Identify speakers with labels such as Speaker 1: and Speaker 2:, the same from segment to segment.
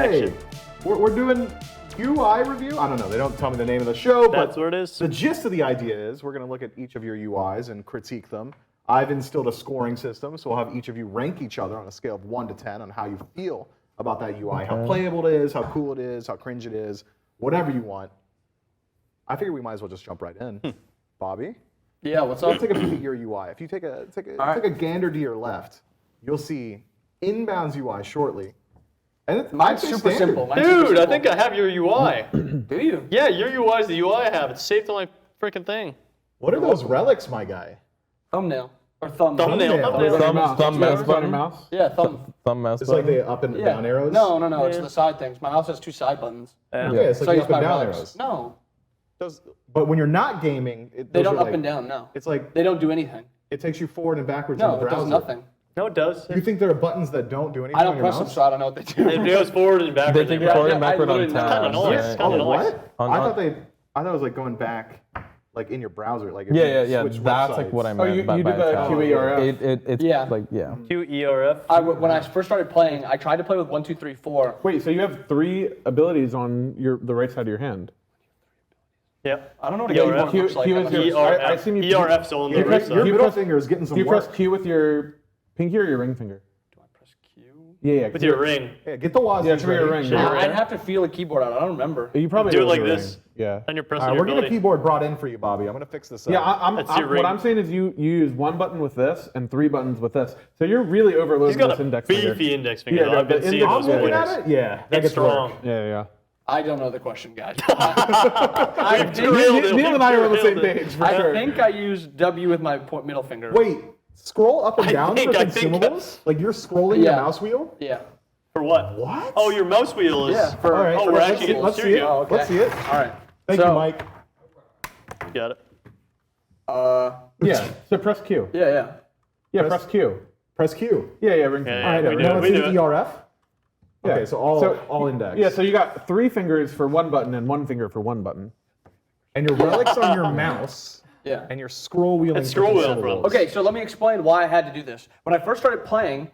Speaker 1: Okay, we're doing UI review. I don't know. They don't tell me the name of the show, but
Speaker 2: That's what it is.
Speaker 1: the gist of the idea is we're going to look at each of your UIs and critique them. I've instilled a scoring system, so we'll have each of you rank each other on a scale of 1 to 10 on how you feel about that UI, how playable it is, how cool it is, how cringe it is, whatever you want. I figure we might as well just jump right in. Bobby?
Speaker 3: Yeah, what's
Speaker 1: Let's
Speaker 3: up?
Speaker 1: take a peek at your UI. If you take a gander to your left, you'll see inbounds UI shortly. And it's
Speaker 3: Mine's super simple. Mine's super
Speaker 2: Dude,
Speaker 3: simple.
Speaker 2: I think I have your UI.
Speaker 3: Do you?
Speaker 2: Yeah, your UI is the UI I have. It's saved on my freaking thing.
Speaker 1: What are those relics, my guy?
Speaker 3: Thumbnail. Or thumb.
Speaker 2: Thumbnail.
Speaker 4: Thumb mouse button.
Speaker 3: Yeah, thumb.
Speaker 4: Thumb mouse
Speaker 1: It's like
Speaker 4: button.
Speaker 1: the up and
Speaker 3: Yeah.
Speaker 1: down arrows?
Speaker 3: No, it's the side things. My mouse has 2 side buttons.
Speaker 1: Yeah, it's
Speaker 3: So
Speaker 1: like
Speaker 3: I
Speaker 1: the
Speaker 3: use
Speaker 1: up
Speaker 3: my
Speaker 1: and down
Speaker 3: relics.
Speaker 1: arrows.
Speaker 3: No,
Speaker 1: But when you're not gaming,
Speaker 3: they
Speaker 1: those
Speaker 3: don't
Speaker 1: are
Speaker 3: up
Speaker 1: like-
Speaker 3: and down, no.
Speaker 1: It's like,
Speaker 3: They don't do anything.
Speaker 1: it takes you forward and backwards
Speaker 3: No,
Speaker 1: in the
Speaker 3: it
Speaker 1: browser.
Speaker 3: does nothing.
Speaker 2: No, it does.
Speaker 1: You think there are buttons that don't do anything
Speaker 3: I don't
Speaker 1: on your
Speaker 3: press them,
Speaker 1: mouse?
Speaker 3: so I don't know what they do.
Speaker 2: It goes forward and
Speaker 4: They
Speaker 2: backwards.
Speaker 4: take
Speaker 2: Yeah,
Speaker 4: forward
Speaker 3: yeah,
Speaker 4: and backward
Speaker 3: I
Speaker 4: on
Speaker 3: literally know.
Speaker 4: tabs.
Speaker 2: Kinda nice.
Speaker 4: right?
Speaker 2: Kinda
Speaker 1: Oh,
Speaker 2: nice.
Speaker 1: what?
Speaker 4: On-
Speaker 1: I thought it was like going back, like in your browser. Like if
Speaker 4: Yeah.
Speaker 1: you switch
Speaker 4: That's like
Speaker 1: websites.
Speaker 4: what I
Speaker 5: Oh,
Speaker 4: meant.
Speaker 5: you
Speaker 4: by
Speaker 5: did the
Speaker 4: tab.
Speaker 5: QERF.
Speaker 4: It's
Speaker 3: Yeah.
Speaker 4: like, yeah.
Speaker 2: QERF.
Speaker 3: When I first started playing, I tried to play with 1, 2, 3, 4.
Speaker 5: Wait, so you have 3 abilities on the right side of your hand?
Speaker 2: Yep.
Speaker 3: I don't know what a
Speaker 2: ERF.
Speaker 3: keyboard looks like.
Speaker 5: Q is your-
Speaker 2: ERF.
Speaker 5: I assume you-
Speaker 2: ERF's on the
Speaker 5: you
Speaker 2: right
Speaker 5: press-
Speaker 2: side.
Speaker 1: Your
Speaker 5: you
Speaker 1: middle
Speaker 5: press-
Speaker 1: finger is getting some
Speaker 5: Do you
Speaker 1: work.
Speaker 5: press Q with your pinky or your ring finger?
Speaker 3: Do I press Q?
Speaker 5: Yeah.
Speaker 2: With your ring.
Speaker 1: Yeah, get the wazoo.
Speaker 5: Yeah, it's for your ring.
Speaker 2: Sure.
Speaker 5: Yeah.
Speaker 3: I'd have to feel a keyboard out. I don't remember.
Speaker 5: You probably
Speaker 2: Do it
Speaker 5: with
Speaker 2: like
Speaker 5: your
Speaker 2: this.
Speaker 5: ring. Yeah.
Speaker 2: And you're
Speaker 1: All
Speaker 2: pressing
Speaker 1: right,
Speaker 2: your
Speaker 1: we're getting a
Speaker 2: ability.
Speaker 1: keyboard brought in for you, Bobby. I'm gonna fix this up.
Speaker 5: Yeah,
Speaker 2: That's your ring.
Speaker 5: what I'm saying is you use 1 button with this and 3 buttons with this. So you're really overloading
Speaker 2: He's got
Speaker 5: this
Speaker 2: a
Speaker 5: index
Speaker 2: beefy
Speaker 5: finger.
Speaker 2: index finger.
Speaker 5: Yeah,
Speaker 2: though. I've
Speaker 5: the
Speaker 2: been seeing
Speaker 5: index
Speaker 2: those
Speaker 5: finger-
Speaker 1: looking
Speaker 2: boys.
Speaker 1: at it, yeah, that
Speaker 2: It's
Speaker 1: gets work.
Speaker 2: strong.
Speaker 5: Yeah.
Speaker 3: I don't know the question, guys.
Speaker 2: I drilled it.
Speaker 5: Neil and I are on the same
Speaker 2: Drilled it.
Speaker 5: page, for
Speaker 3: I
Speaker 5: sure.
Speaker 3: think I used W with my middle finger.
Speaker 1: Wait, scroll up and down for
Speaker 2: I think-
Speaker 1: consumables? Like you're scrolling your
Speaker 3: Yeah.
Speaker 1: mouse wheel?
Speaker 3: Yeah.
Speaker 2: For what?
Speaker 1: What?
Speaker 2: Oh, your mouse wheel is.
Speaker 3: Yeah. For,
Speaker 1: All right,
Speaker 2: Oh, we're
Speaker 1: let's
Speaker 2: actually
Speaker 1: see-
Speaker 2: getting
Speaker 1: let's see it.
Speaker 2: serious.
Speaker 3: Oh, okay.
Speaker 1: Let's see it.
Speaker 3: All right.
Speaker 1: Thank
Speaker 3: So,
Speaker 1: you, Mike.
Speaker 2: Got it.
Speaker 5: Yeah. So press Q.
Speaker 3: Yeah.
Speaker 5: Yeah, press Q.
Speaker 1: Press Q.
Speaker 5: Yeah, ring finger.
Speaker 2: Yeah,
Speaker 1: All right,
Speaker 2: we do
Speaker 1: now
Speaker 2: it,
Speaker 1: let's
Speaker 2: we
Speaker 1: see
Speaker 2: do
Speaker 1: the
Speaker 2: it.
Speaker 1: ERF.
Speaker 5: Yeah.
Speaker 1: Okay, so all index.
Speaker 5: Yeah, so you got 3 fingers for 1 button and 1 finger for 1 button.
Speaker 1: And your relics on your mouse
Speaker 3: Yeah.
Speaker 1: and your scroll wheeling.
Speaker 2: It's scroll wheel,
Speaker 1: for
Speaker 2: bro.
Speaker 1: consumables.
Speaker 3: Okay, so let me explain why I had to do this. When I first started playing,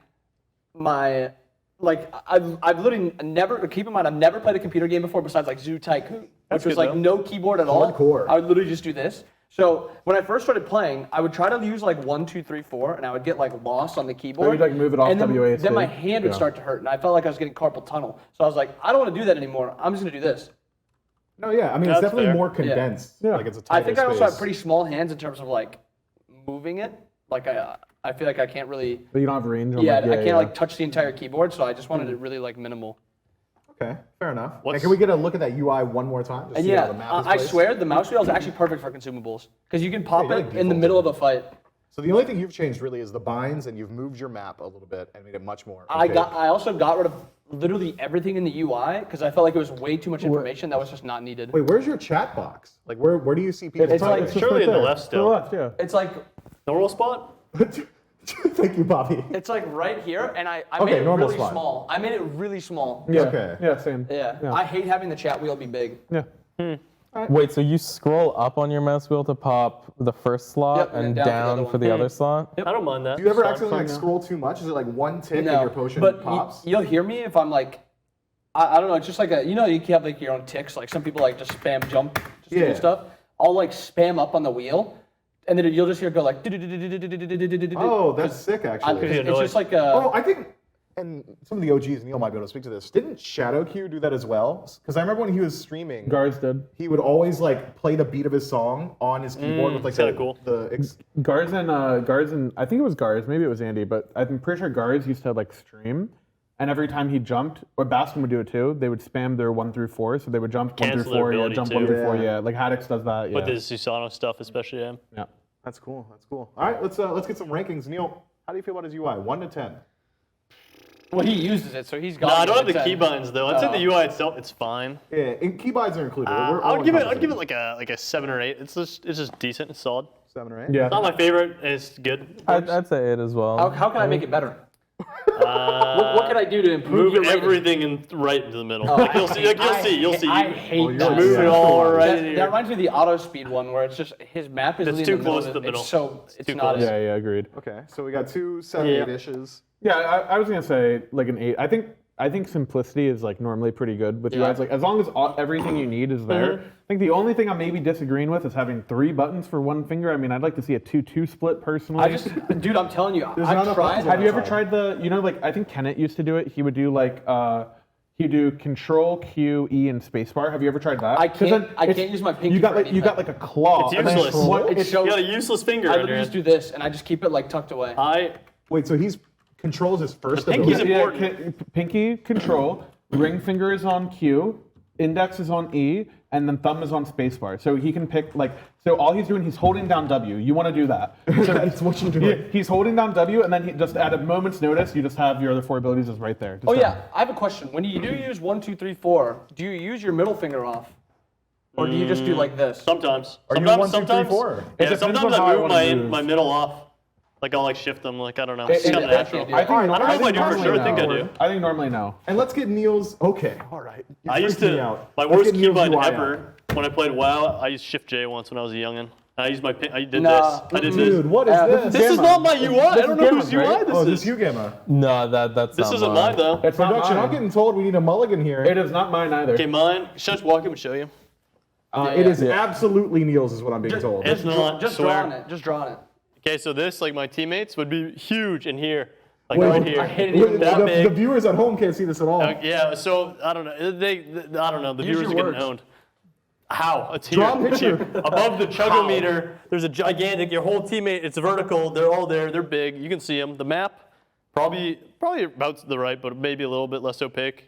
Speaker 3: I've literally never, keep in mind, I've never played a computer game before besides like Zoo Tycoon,
Speaker 2: That's
Speaker 3: which was
Speaker 2: good,
Speaker 3: like
Speaker 2: though.
Speaker 3: no keyboard at all.
Speaker 1: Hardcore.
Speaker 3: I would literally just do this. So when I first started playing, I would try to use like 1, 2, 3, 4, and I would get like lost on the keyboard.
Speaker 5: you'd, like, move it off
Speaker 3: and then,
Speaker 5: WASD.
Speaker 3: then my hand would
Speaker 5: Yeah.
Speaker 3: start to hurt, and I felt like I was getting carpal tunnel. So I was like, I don't want to do that anymore. I'm just gonna do this.
Speaker 1: No, yeah, I mean,
Speaker 2: That's
Speaker 1: it's definitely
Speaker 2: fair.
Speaker 1: more condensed.
Speaker 5: Yeah.
Speaker 1: Like it's a
Speaker 3: I
Speaker 1: tighter
Speaker 3: think I also
Speaker 1: space.
Speaker 3: have pretty small hands in terms of like moving it. Like I feel like I can't really.
Speaker 5: But you don't have range on
Speaker 3: Yeah,
Speaker 5: like,
Speaker 3: I can't like touch the entire keyboard, so I just wanted it really like minimal.
Speaker 1: Okay, fair enough. And
Speaker 2: What's-
Speaker 1: can we get a look at that UI one more time? Just
Speaker 3: And
Speaker 1: see
Speaker 3: yeah,
Speaker 1: how the map is
Speaker 3: I
Speaker 1: placed?
Speaker 3: swear the mouse wheel is actually perfect for consumables because you can pop
Speaker 1: Yeah, you
Speaker 3: it
Speaker 1: like
Speaker 3: in the
Speaker 1: default
Speaker 3: middle
Speaker 1: it.
Speaker 3: of a fight.
Speaker 1: So the only thing you've changed really is the binds, and you've moved your map a little bit and made it much more.
Speaker 3: I
Speaker 1: opaque.
Speaker 3: also got rid of literally everything in the UI because I felt like it was way too much information that was just not needed.
Speaker 1: Wait, where's your chat box? Like, where do you see people?
Speaker 3: It's
Speaker 1: typing?
Speaker 3: like-
Speaker 5: just
Speaker 2: Surely
Speaker 5: right
Speaker 2: in the
Speaker 5: there.
Speaker 2: left
Speaker 5: To
Speaker 2: still.
Speaker 5: the left, yeah.
Speaker 3: It's like
Speaker 2: Normal spot?
Speaker 1: Thank you, Bobby.
Speaker 3: it's like right here, and I
Speaker 1: Okay,
Speaker 3: made it
Speaker 1: normal
Speaker 3: really
Speaker 1: spot.
Speaker 3: small. I made it really small.
Speaker 5: Yeah.
Speaker 1: Okay.
Speaker 5: Yeah, same.
Speaker 3: Yeah. I hate having the chat wheel be big.
Speaker 5: Yeah.
Speaker 4: Wait, so you scroll up on your mouse wheel to pop the first slot
Speaker 3: Yep, and
Speaker 4: and
Speaker 3: then down
Speaker 4: down
Speaker 3: for
Speaker 4: for
Speaker 3: the
Speaker 4: the
Speaker 3: other
Speaker 4: other slot?
Speaker 2: I don't mind that.
Speaker 1: Do you ever
Speaker 2: Stop
Speaker 1: accidentally like
Speaker 2: from
Speaker 1: scroll too much? Is it like one tick and
Speaker 3: No,
Speaker 1: your potion
Speaker 3: but
Speaker 1: pops?
Speaker 3: you'll hear me if I'm like, I don't know, it's just like you have like your own ticks. Like some people like just spam jump just to
Speaker 1: Yeah.
Speaker 3: do stuff. I'll like spam up on the wheel, and then you'll just hear it go like.
Speaker 1: Oh, that's sick, actually.
Speaker 3: It's just like
Speaker 1: Oh, I think, and some of the OGs, Neil might be able to speak to this. Didn't ShadowQ do that as well? Because I remember when he was streaming,
Speaker 5: Gars did.
Speaker 1: he would always like play the beat of his song on his keyboard with like
Speaker 2: kinda cool.
Speaker 5: Gars and I think it was Gars, maybe it was Andy, but I'm pretty sure Gars used to like stream, and every time he jumped, or Baskin would do it too. They would spam their 1 through 4, so they would jump 1
Speaker 2: Cancel
Speaker 5: through
Speaker 2: their
Speaker 5: 4, yeah,
Speaker 2: ability
Speaker 5: jump
Speaker 2: too.
Speaker 5: 1 through 4,
Speaker 1: Yeah.
Speaker 5: yeah. Like Haddix does that, yeah.
Speaker 2: With the Susano stuff, especially him.
Speaker 5: Yeah.
Speaker 1: That's cool. That's cool. All right, let's get some rankings. Neil, how do you feel about his UI? 1 to 10.
Speaker 3: well, he uses it, so he's got.
Speaker 2: No, I don't have the
Speaker 3: it.
Speaker 2: keybinds though. I'd say the UI itself, it's fine.
Speaker 1: Yeah, and keybinds are included. We're
Speaker 2: I
Speaker 1: all
Speaker 2: would give it
Speaker 1: encompassing.
Speaker 2: like a 7 or 8. It's just decent. It's solid.
Speaker 1: 7 or 8.
Speaker 5: Yeah.
Speaker 2: Not my favorite. It's good.
Speaker 4: I'd say 8 as well.
Speaker 3: How can I make it better? what can I do to improve
Speaker 2: Move
Speaker 3: your rating?
Speaker 2: everything right into the middle. Like, you'll see. You'll see.
Speaker 3: I hate
Speaker 1: Just
Speaker 3: that.
Speaker 2: move it all right in
Speaker 3: That
Speaker 2: here.
Speaker 3: reminds me of the auto speed one where it's just his map is
Speaker 2: It's
Speaker 3: really
Speaker 2: too
Speaker 3: in the middle
Speaker 2: close
Speaker 3: of
Speaker 2: to
Speaker 3: it.
Speaker 2: the middle.
Speaker 3: It's so it's
Speaker 2: too
Speaker 3: not
Speaker 2: close.
Speaker 5: Yeah, agreed.
Speaker 1: Okay, so we got 2 7
Speaker 2: Yeah.
Speaker 1: 8-ishes.
Speaker 5: Yeah, I was gonna say like an 8. I think I think simplicity is like normally pretty good with UIs. Like as long as everything you need is there. I think the only thing I'm maybe disagreeing with is having 3 buttons for one finger. I mean, I'd like to see a 2-2 split personally.
Speaker 3: Dude, I'm telling you,
Speaker 1: not
Speaker 3: I've
Speaker 1: enough
Speaker 3: tried.
Speaker 1: buttons
Speaker 5: Have you ever
Speaker 1: outside.
Speaker 5: tried the? You know, like I think Kenneth used to do it. He would do like he'd do Control, Q, E, and spacebar. Have you ever tried that?
Speaker 3: I
Speaker 5: 'Cause then
Speaker 3: can't
Speaker 5: it's-
Speaker 3: use my pinky
Speaker 5: You got
Speaker 3: for
Speaker 5: like you got like
Speaker 3: anything.
Speaker 5: a claw.
Speaker 2: It's
Speaker 5: and then
Speaker 2: useless.
Speaker 5: it
Speaker 3: It
Speaker 5: shows.
Speaker 3: shows.
Speaker 2: You got a useless finger
Speaker 3: I
Speaker 2: in
Speaker 3: literally
Speaker 2: your
Speaker 3: just do this, and I just keep it like tucked away.
Speaker 1: Wait, so he's controls his first
Speaker 2: The pinky's
Speaker 1: ability?
Speaker 2: important.
Speaker 5: Pinky control, ring finger is on Q, index is on E, and then thumb is on spacebar. So he can pick like, so all he's doing, he's holding down W. You want to do that. So
Speaker 1: That's what you do.
Speaker 5: he's holding down W, and then he just at a moment's notice, you just have your other 4 abilities is right there. Just
Speaker 3: Oh
Speaker 5: done.
Speaker 3: yeah, I have a question. When you do use 1, 2, 3, 4, do you use your middle finger off, or do you just do like this?
Speaker 2: Sometimes.
Speaker 1: Are you
Speaker 2: sometimes,
Speaker 1: 1, 2, 3,
Speaker 2: sometimes,
Speaker 1: 4?
Speaker 5: It
Speaker 2: Yeah,
Speaker 5: depends
Speaker 2: sometimes
Speaker 5: on how
Speaker 2: I
Speaker 5: I
Speaker 2: move
Speaker 5: wanna move.
Speaker 2: my middle off. Like I'll like shift them. Like I don't know.
Speaker 5: It-
Speaker 2: It's kind of
Speaker 5: it-
Speaker 2: natural.
Speaker 3: it-
Speaker 5: I think
Speaker 2: I don't know if I
Speaker 5: think
Speaker 2: do for
Speaker 5: normally
Speaker 2: sure. I think I
Speaker 5: no.
Speaker 2: do.
Speaker 5: I think normally no.
Speaker 1: And let's get Neil's. Okay, all right. You're
Speaker 2: I used
Speaker 1: freaking me
Speaker 2: to.
Speaker 1: out.
Speaker 2: My
Speaker 1: Let's
Speaker 2: worst
Speaker 1: get Neil's
Speaker 2: keybind
Speaker 1: UI
Speaker 2: ever
Speaker 1: out.
Speaker 2: when I played WoW. I used Shift J once when I was a youngin. I used my. I did
Speaker 3: Nah.
Speaker 2: this. I did
Speaker 1: Dude,
Speaker 2: this.
Speaker 1: what is this?
Speaker 2: This is
Speaker 5: Gamma.
Speaker 2: not my UI. I
Speaker 5: This
Speaker 2: don't
Speaker 5: is
Speaker 2: know whose
Speaker 5: Gamma's,
Speaker 2: UI
Speaker 5: right?
Speaker 2: this
Speaker 1: Oh,
Speaker 2: is.
Speaker 1: this you, Gamma.
Speaker 4: No, that's
Speaker 2: This
Speaker 4: not
Speaker 2: isn't mine though.
Speaker 5: It's not
Speaker 1: Production, I'm
Speaker 5: mine.
Speaker 1: getting told we need a mulligan here.
Speaker 5: It is not mine either.
Speaker 2: Okay, mine. Should I just walk up and show you?
Speaker 1: It is absolutely Neil's, is what I'm being told.
Speaker 2: It's not.
Speaker 3: Just
Speaker 2: swear.
Speaker 3: drawing it. Just drawing it.
Speaker 2: Okay, so this, like my teammates, would be huge in here, like
Speaker 1: Wait,
Speaker 2: right here.
Speaker 3: I hate it even
Speaker 2: that
Speaker 1: the
Speaker 2: big.
Speaker 1: viewers at home can't see this at all.
Speaker 2: Yeah, so I don't know. I don't know. The
Speaker 3: Use
Speaker 2: viewers are
Speaker 3: your
Speaker 2: getting
Speaker 3: words.
Speaker 2: owned. How? It's here.
Speaker 1: Draw a
Speaker 2: It's here.
Speaker 1: picture.
Speaker 2: Above the chugometer, there's a gigantic. Your whole teammate. It's vertical. They're all there. They're big. You can see them. The map, probably about to the right, but maybe a little bit less opaque,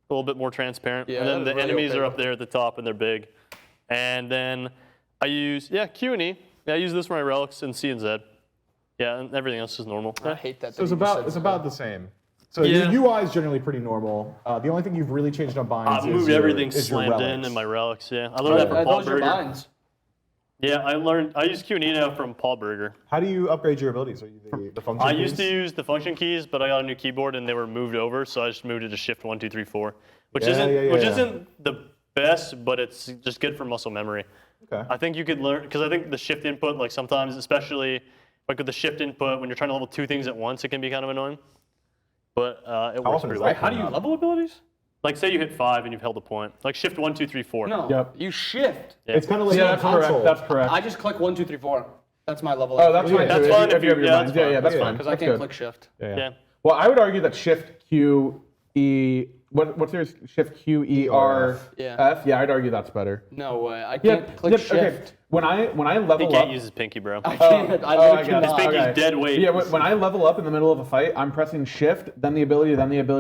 Speaker 2: a little bit more transparent.
Speaker 3: Yeah,
Speaker 2: and then
Speaker 3: that
Speaker 2: the
Speaker 3: is really
Speaker 2: enemies are
Speaker 3: opaque.
Speaker 2: up there at the top, and they're big. And then I use Q and E. Yeah, I use this for my relics and C and Z. Yeah, and everything else is normal.
Speaker 3: I hate that.
Speaker 1: So it's about the same. So
Speaker 2: Yeah.
Speaker 1: your UI is generally pretty normal. The only thing you've really changed on binds
Speaker 2: I've
Speaker 1: is
Speaker 2: moved
Speaker 1: your-
Speaker 2: everything
Speaker 1: is your
Speaker 2: slammed in
Speaker 1: relics.
Speaker 2: in my relics. Yeah, I learned that from Paul
Speaker 3: Those are
Speaker 2: Berger.
Speaker 3: binds.
Speaker 2: Yeah, I use Q and E now from Paul Berger.
Speaker 1: How do you upgrade your abilities? Are you the function
Speaker 2: I used to
Speaker 1: keys?
Speaker 2: use the function keys, but I got a new keyboard and they were moved over, so I just moved it to Shift 1, 2, 3, 4, which
Speaker 1: Yeah,
Speaker 2: isn't
Speaker 1: yeah.
Speaker 2: isn't the best, but it's just good for muscle memory.
Speaker 1: Okay.
Speaker 2: I think you could learn because I think the shift input, like sometimes, especially like with the shift input, when you're trying to level 2 things at once, it can be kind of annoying. But it works
Speaker 1: often
Speaker 2: pretty
Speaker 1: is
Speaker 2: well.
Speaker 1: that?
Speaker 3: How do you level abilities?
Speaker 2: Like say you hit 5 and you've held a point, like Shift 1, 2, 3, 4.
Speaker 3: No.
Speaker 5: Yep.
Speaker 3: You shift.
Speaker 2: Yeah.
Speaker 1: It's kind of like
Speaker 5: Yeah,
Speaker 1: on
Speaker 5: that's
Speaker 1: console.
Speaker 5: correct. That's correct.
Speaker 3: I just click 1, 2, 3, 4. That's my level.
Speaker 5: Oh, that's fine.
Speaker 2: That's
Speaker 5: too,
Speaker 2: fine
Speaker 5: if you have your
Speaker 2: yeah,
Speaker 5: binds.
Speaker 2: that's
Speaker 5: Yeah,
Speaker 2: fine.
Speaker 5: yeah, that's
Speaker 1: Yeah.
Speaker 5: fine.
Speaker 3: because I
Speaker 5: That's
Speaker 3: can't
Speaker 5: good.
Speaker 3: click shift.
Speaker 2: Yeah.
Speaker 5: Well, I would argue that Shift Q E. What's yours? Shift Q E R
Speaker 3: Yeah.
Speaker 5: F. Yeah, I'd argue that's better.
Speaker 3: No way. I
Speaker 5: Yeah.
Speaker 3: can't click
Speaker 5: yeah,
Speaker 3: shift.
Speaker 5: okay. When I
Speaker 2: He
Speaker 5: level
Speaker 2: can't
Speaker 5: up.
Speaker 2: use his pinky, bro.
Speaker 3: I can't. I
Speaker 5: I
Speaker 3: literally
Speaker 5: guess.
Speaker 3: cannot.
Speaker 2: His pinky's dead weight.
Speaker 5: Yeah, when I level up in the middle of a fight, I'm pressing Shift, then the ability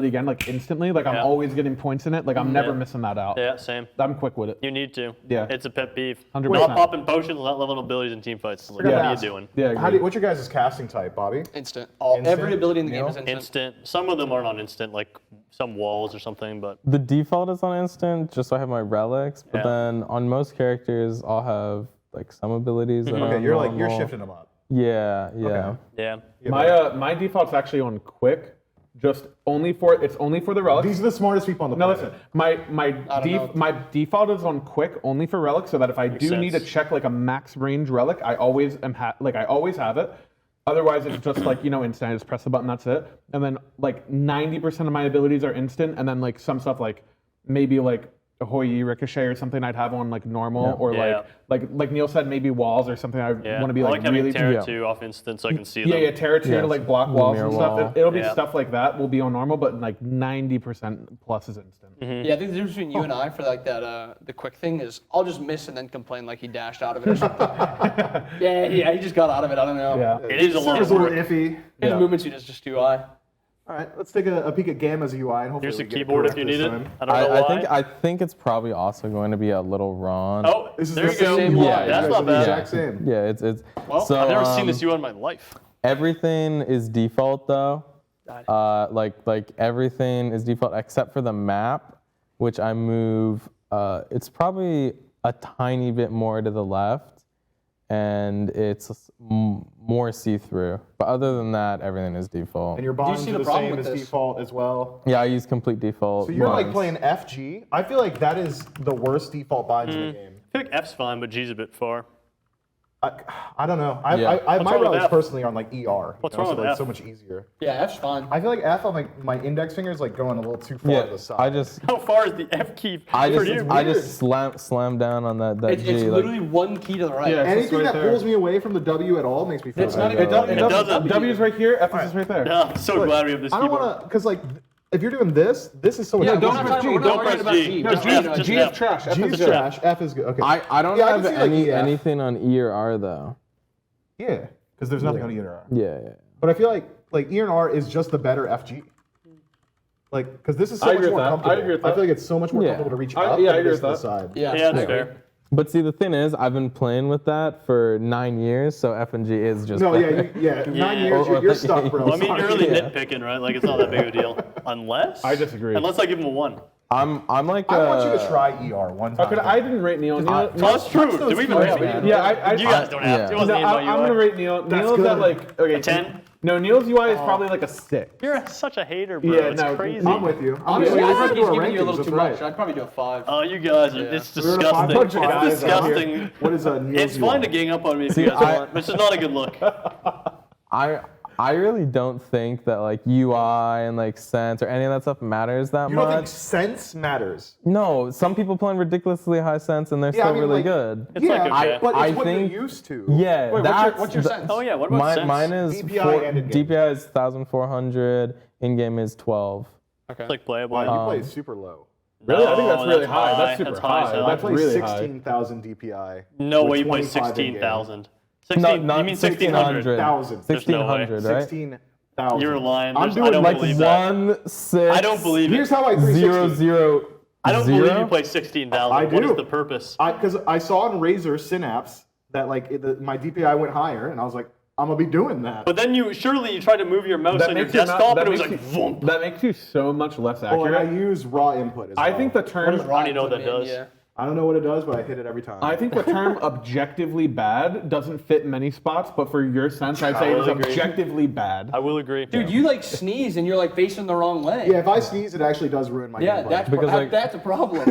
Speaker 5: again, like instantly. Like I'm
Speaker 2: Yeah.
Speaker 5: always getting points in it. Like I'm never missing that out.
Speaker 2: Yeah, same.
Speaker 5: I'm quick with it.
Speaker 2: You need to.
Speaker 5: Yeah.
Speaker 2: It's a pet peeve.
Speaker 5: 100%.
Speaker 2: Not popping potions, not leveling abilities in team fights. Like,
Speaker 1: gotta
Speaker 2: what are you
Speaker 1: ask.
Speaker 2: doing?
Speaker 5: Yeah.
Speaker 1: How do what's your guys' casting type, Bobby?
Speaker 3: Instant.
Speaker 1: Instant?
Speaker 3: Every ability in the game
Speaker 1: Neil?
Speaker 3: is instant.
Speaker 2: Instant. Some of them are not instant, like some walls or something, but
Speaker 4: The default is on instant, just so I have my relics. But
Speaker 2: Yeah.
Speaker 4: then on most characters, I'll have like some abilities. That
Speaker 1: Okay,
Speaker 4: are
Speaker 1: you're
Speaker 4: normal.
Speaker 1: shifting them up.
Speaker 4: Yeah, yeah.
Speaker 1: Okay.
Speaker 2: yeah.
Speaker 5: My default's actually on quick, just only for the relics.
Speaker 1: These are the smartest people on the
Speaker 5: No,
Speaker 1: planet.
Speaker 5: listen. My default is on quick only for relics, so that if I do need to
Speaker 2: sense.
Speaker 5: check like a max range relic, I always I always have it. Otherwise, it's just like instant. I just press the button, that's it. And then like 90% of my abilities are instant, and then like some stuff like maybe like a Hoi Ricochet or something I'd have on like normal, or
Speaker 2: Yeah.
Speaker 5: like Neil said, maybe walls or something. I
Speaker 2: Yeah.
Speaker 5: want to be
Speaker 2: I
Speaker 5: like
Speaker 2: like having
Speaker 5: really
Speaker 2: Terra 2 off instant so I can see them.
Speaker 5: yeah, Terra 2 to
Speaker 4: Yes.
Speaker 5: like block walls
Speaker 4: Mirror
Speaker 5: and stuff.
Speaker 4: wall.
Speaker 5: It'll be
Speaker 2: Yeah.
Speaker 5: stuff like that will be on normal, but like 90% plus is instant.
Speaker 3: Yeah, I think the difference between you and I for like that the quick thing is I'll just miss and then complain like he dashed out of it or something. yeah, he just got out of it. I don't know.
Speaker 5: Yeah.
Speaker 2: It is a lot
Speaker 1: It's
Speaker 2: of
Speaker 1: a little
Speaker 2: work.
Speaker 1: iffy.
Speaker 3: His
Speaker 5: Yeah.
Speaker 3: movements, he does just UI.
Speaker 1: All right, let's take a peek at Gamma's UI and hopefully
Speaker 2: Here's
Speaker 1: we
Speaker 2: the
Speaker 1: get it
Speaker 2: keyboard if
Speaker 1: correct
Speaker 2: you
Speaker 1: this
Speaker 2: need it.
Speaker 1: time.
Speaker 2: I don't know why.
Speaker 4: I think it's probably also going to be a little wrong.
Speaker 2: Oh,
Speaker 1: This is
Speaker 2: there
Speaker 1: the
Speaker 2: you go.
Speaker 1: same
Speaker 4: UI.
Speaker 1: UI.
Speaker 2: That's
Speaker 1: You guys
Speaker 2: not
Speaker 1: are the
Speaker 2: bad.
Speaker 1: exact same.
Speaker 4: Yeah, it's
Speaker 2: Well,
Speaker 4: so,
Speaker 2: I've never seen this UI in my life.
Speaker 4: Everything is default though. Like everything is default except for the map, which I move. It's probably a tiny bit more to the left, and it's more see-through. But other than that, everything is default.
Speaker 1: And your bonds
Speaker 3: see
Speaker 1: are
Speaker 3: the
Speaker 1: the
Speaker 3: problem
Speaker 1: same
Speaker 3: with
Speaker 1: as
Speaker 3: this?
Speaker 1: default as well.
Speaker 4: Yeah, I use complete default.
Speaker 1: So you're like
Speaker 4: bonds.
Speaker 1: playing FG. I feel like that is the worst default binds in the game.
Speaker 2: I feel like F's fine, but G's a bit far.
Speaker 1: I don't know.
Speaker 4: Yeah.
Speaker 1: My
Speaker 2: wrong with
Speaker 1: route is
Speaker 2: F?
Speaker 1: personally on like ER.
Speaker 2: What's
Speaker 1: you know,
Speaker 2: wrong
Speaker 1: so,
Speaker 2: with
Speaker 1: like,
Speaker 2: F?
Speaker 1: so much easier.
Speaker 3: Yeah, F's fine.
Speaker 1: I feel like F on like my index finger is like going a little too far to
Speaker 4: Yeah,
Speaker 1: the side.
Speaker 4: I just
Speaker 2: How far is the F key for you?
Speaker 4: I just slam down on that
Speaker 3: It's
Speaker 4: G. like,
Speaker 3: literally one key to the right.
Speaker 5: Yeah.
Speaker 1: Anything
Speaker 5: right
Speaker 1: that
Speaker 5: there.
Speaker 1: pulls me away from the W at all makes me feel
Speaker 3: It's
Speaker 1: bad.
Speaker 3: not even W.
Speaker 5: It
Speaker 2: It
Speaker 5: doesn't.
Speaker 2: doesn't.
Speaker 5: W is right here. F is right there.
Speaker 2: Yeah, I'm so
Speaker 1: Look,
Speaker 2: glad we have this
Speaker 1: I don't
Speaker 2: keyboard.
Speaker 1: want to, because like, if you're doing this is so much
Speaker 3: Yeah,
Speaker 1: easier.
Speaker 3: don't press G.
Speaker 2: Don't
Speaker 3: Don't
Speaker 2: press
Speaker 3: press
Speaker 2: G.
Speaker 3: G.
Speaker 5: No,
Speaker 2: Just
Speaker 5: G,
Speaker 2: F, just
Speaker 5: G
Speaker 2: F.
Speaker 5: is trash. F
Speaker 1: G
Speaker 5: is
Speaker 1: is
Speaker 5: good.
Speaker 1: trash, F is good. Okay.
Speaker 4: I don't
Speaker 1: Yeah, I
Speaker 4: have
Speaker 1: can see, like, EF.
Speaker 4: anything on E or R though.
Speaker 1: Yeah, because there's nothing on E or R.
Speaker 4: Yeah.
Speaker 1: But I feel like E and R is just the better FG. Like, because this is so
Speaker 5: I
Speaker 1: much
Speaker 5: agree
Speaker 1: more
Speaker 5: with that. I
Speaker 1: comfortable.
Speaker 5: agree with
Speaker 1: I
Speaker 5: that.
Speaker 1: feel like it's so much more
Speaker 4: Yeah.
Speaker 1: comfortable to reach
Speaker 5: I
Speaker 1: up
Speaker 5: agree
Speaker 1: than it is
Speaker 5: with
Speaker 1: to the
Speaker 5: that.
Speaker 1: side.
Speaker 3: Yeah,
Speaker 2: Yeah,
Speaker 3: I
Speaker 2: that's
Speaker 3: agree.
Speaker 2: fair.
Speaker 4: But see, the thing is, I've been playing with that for 9 years, so F and G is just
Speaker 1: No,
Speaker 4: better.
Speaker 1: yeah, 9 years,
Speaker 4: Or-
Speaker 1: you're stuck, bro.
Speaker 2: Well, I mean,
Speaker 1: Sorry.
Speaker 2: you're really
Speaker 4: Yeah.
Speaker 2: nitpicking, right? Like, it's not that big of a deal. Unless.
Speaker 5: I disagree.
Speaker 2: Unless I give him a 1.
Speaker 4: I'm like
Speaker 1: I want you to try ER one time.
Speaker 5: Okay, I didn't rate Neil. Neil
Speaker 2: That's true. Do we even rate
Speaker 1: man.
Speaker 2: it?
Speaker 5: yeah, I
Speaker 2: You guys don't have to. It
Speaker 4: yeah.
Speaker 2: wasn't
Speaker 5: No,
Speaker 2: in my
Speaker 5: I'm gonna
Speaker 2: UI.
Speaker 5: rate Neil. Neil's
Speaker 1: good.
Speaker 5: at like okay,
Speaker 2: 10?
Speaker 5: No, Neil's UI is probably like a 6.
Speaker 2: You're such a hater, bro.
Speaker 5: Yeah,
Speaker 2: It's
Speaker 5: no,
Speaker 2: crazy.
Speaker 1: I'm with you.
Speaker 3: Honestly,
Speaker 1: Yeah,
Speaker 3: I
Speaker 1: we have
Speaker 3: think
Speaker 1: to
Speaker 3: he's
Speaker 1: do our
Speaker 3: giving you a
Speaker 1: rankings,
Speaker 3: little
Speaker 1: that's
Speaker 3: too
Speaker 1: right.
Speaker 3: much. I'd probably do a 5.
Speaker 2: Oh, you guys, it's
Speaker 1: We're gonna find a
Speaker 2: disgusting.
Speaker 1: bunch of guys
Speaker 2: It's
Speaker 1: out here.
Speaker 2: disgusting.
Speaker 1: What is a Neil's
Speaker 2: It's fine to
Speaker 1: UI?
Speaker 2: gang up on me if
Speaker 4: See,
Speaker 2: you guys
Speaker 4: I-
Speaker 2: want. This is not a good look.
Speaker 4: I really don't think that like UI and like sense or any of that stuff matters that
Speaker 1: You don't think
Speaker 4: much.
Speaker 1: sense matters?
Speaker 4: No, some people playing ridiculously high sense and they're
Speaker 1: Yeah, I
Speaker 4: still
Speaker 1: mean,
Speaker 4: really
Speaker 1: like-
Speaker 4: good.
Speaker 2: It's like, okay.
Speaker 1: but it's
Speaker 4: I
Speaker 1: what
Speaker 4: think-
Speaker 1: you're used to.
Speaker 4: Yeah,
Speaker 3: Wait,
Speaker 4: that's
Speaker 3: what's your sense?
Speaker 2: Oh, yeah, what about sense?
Speaker 4: Mine is
Speaker 1: DPI and in-game.
Speaker 4: DPI is 1,400. In game is 12.
Speaker 2: It's like playable.
Speaker 1: Wow, you play super low.
Speaker 5: Really? I think that's
Speaker 2: No,
Speaker 5: really high. That's super
Speaker 2: That's high as
Speaker 5: high.
Speaker 2: hell.
Speaker 1: I
Speaker 5: That's
Speaker 1: play
Speaker 5: really high.
Speaker 1: 16,000 DPI.
Speaker 2: No
Speaker 1: with
Speaker 2: way you play
Speaker 1: 25 in-game.
Speaker 2: 16,000.
Speaker 4: No,
Speaker 2: 16,
Speaker 4: not
Speaker 2: you mean 1,600.
Speaker 1: 1,000.
Speaker 2: There's no way.
Speaker 4: 1,600, right?
Speaker 1: 16,000.
Speaker 2: You're lying.
Speaker 1: I'm
Speaker 2: I
Speaker 1: doing
Speaker 2: don't
Speaker 4: Like
Speaker 2: believe that.
Speaker 4: 1, 6.
Speaker 2: I don't believe
Speaker 1: Here's
Speaker 2: it.
Speaker 1: how I 360.
Speaker 4: 0, 0.
Speaker 2: I don't
Speaker 4: zero?
Speaker 2: believe you play 16,000.
Speaker 1: I
Speaker 2: What
Speaker 1: do.
Speaker 2: is the purpose?
Speaker 1: Because I saw on Razer Synapse that like my DPI went higher, and I was like, I'm gonna be doing that.
Speaker 2: But then you tried to move your mouse on your
Speaker 5: makes you not-
Speaker 2: desktop
Speaker 5: that
Speaker 2: and it was
Speaker 5: makes
Speaker 2: like,
Speaker 5: you-
Speaker 2: vroom.
Speaker 5: That makes you so much less
Speaker 1: Oh, and I
Speaker 5: accurate.
Speaker 1: use raw input as
Speaker 5: I
Speaker 1: well.
Speaker 5: think the term.
Speaker 2: Ronnie know what that does.
Speaker 3: Yeah.
Speaker 1: I don't know what it does, but I hit it every time.
Speaker 5: I think the term objectively bad doesn't fit many spots, but for your sense, I'd say it's
Speaker 2: will agree.
Speaker 5: objectively bad.
Speaker 2: I will agree.
Speaker 3: Dude, you like sneeze and you're like facing the wrong way.
Speaker 1: yeah, if I sneeze, it actually does ruin my
Speaker 3: Yeah,
Speaker 1: gameplay.
Speaker 3: that's
Speaker 4: Because, like-
Speaker 3: that's a problem.